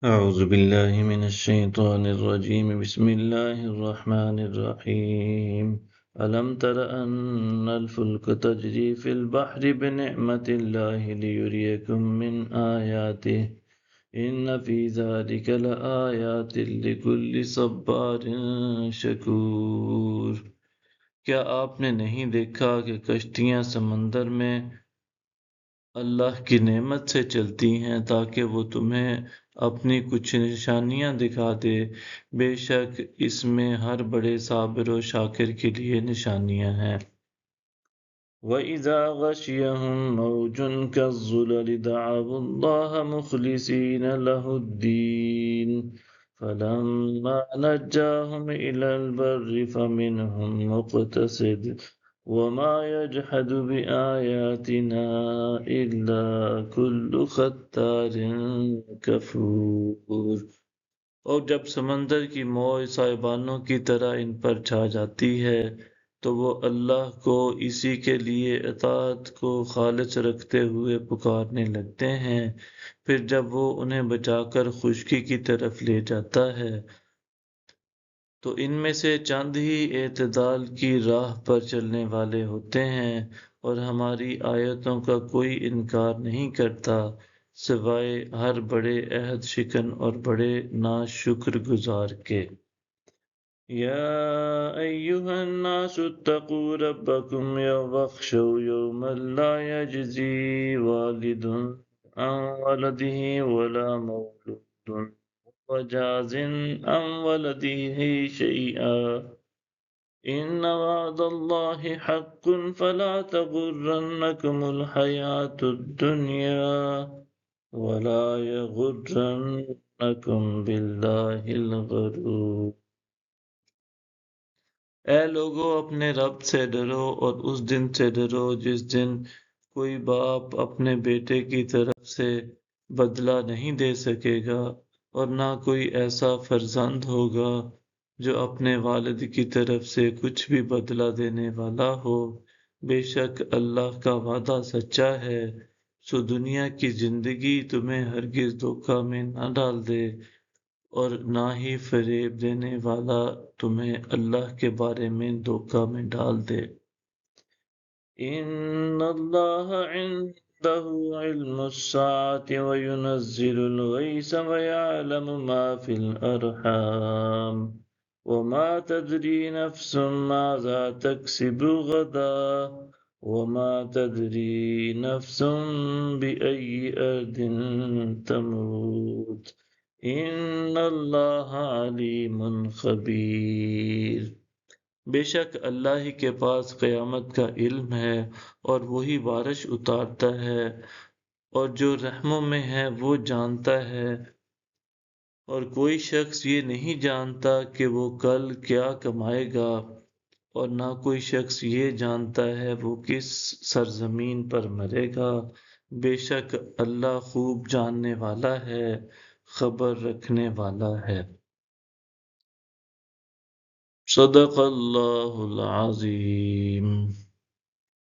أعوذ بالله من الشيطان الرجيم بسم الله الرحمن الرحيم ألم تر أن الفلك تجري في البحر بنعمة الله ليريكم من آياته إن في ذلك لآيات لكل صبار شكور۔ کیا آپ نے نہیں دیکھا کہ کشتیاں سمندر میں اللہ کی نعمت سے چلتی ہیں تاکہ وہ تمہیں اپنی کچھ نشانیاں دکھا دے؟ بے شک اس میں ہر بڑے صابر و شاکر کے لیے نشانیاں ہیں۔ وَإِذَا غَشِيَهُم مَّوْجٌ كَالظُّلَلِ دَعَوُا اللَّهَ مُخْلِصِينَ لَهُ الدِّينَ فَلَمَّا نَجَّاهُمْ إِلَى الْبَرِّ فَمِنْهُم مُّقْتَصِدٌ وَمَا يَجْحَدُ بِآيَاتِنَا إِلَّا كُلُّ خَتَّارٍ كَفُورٍ۔ اور جب سمندر کی موج سائبانوں کی طرح ان پر چھا جاتی ہے تو وہ اللہ کو اسی کے لیے اطاعت کو خالص رکھتے ہوئے پکارنے لگتے ہیں، پھر جب وہ انہیں بچا کر خشکی کی طرف لے جاتا ہے تو ان میں سے چند ہی اعتدال کی راہ پر چلنے والے ہوتے ہیں، اور ہماری آیتوں کا کوئی انکار نہیں کرتا سوائے ہر بڑے عہد شکن اور بڑے ناشکر گزار کے۔ یا ایہا الناس اتقوا ربکم واخشوا یوما لا یجزی والد عن ولده ولا مولود وجاز عن ولده شيئا إن وعد الله حق فلا تغرنكم الحياة الدنيا ولا يغرنكم بالله الغرور۔ اے لوگو اپنے رب سے ڈرو اور اس دن سے ڈرو جس دن کوئی باپ اپنے بیٹے کی طرف سے بدلہ نہیں دے سکے گا اور نہ کوئی ایسا فرزند ہوگا جو اپنے والد کی طرف سے کچھ بھی بدلہ دینے والا ہو۔ بے شک اللہ کا وعدہ سچا ہے، سو دنیا کی زندگی تمہیں ہرگز دھوکہ میں نہ ڈال دے اور نہ ہی فریب دینے والا تمہیں اللہ کے بارے میں دھوکہ میں ڈال دے۔ ان اللہ عنده علم الساعة وينزل الغيث ويعلم ما في الأرحام وما تدري نفس ماذا تكسب غدا وما تدري نفس بأي أرض تموت ان اللہ علیم خبیر۔ بے شک اللہ ہی کے پاس قیامت کا علم ہے اور وہی بارش اتارتا ہے، اور جو رحموں میں ہے وہ جانتا ہے، اور کوئی شخص یہ نہیں جانتا کہ وہ کل کیا کمائے گا، اور نہ کوئی شخص یہ جانتا ہے وہ کس سرزمین پر مرے گا۔ بے شک اللہ خوب جاننے والا ہے، خبر رکھنے والا ہے۔ صدق اللہ العظیم۔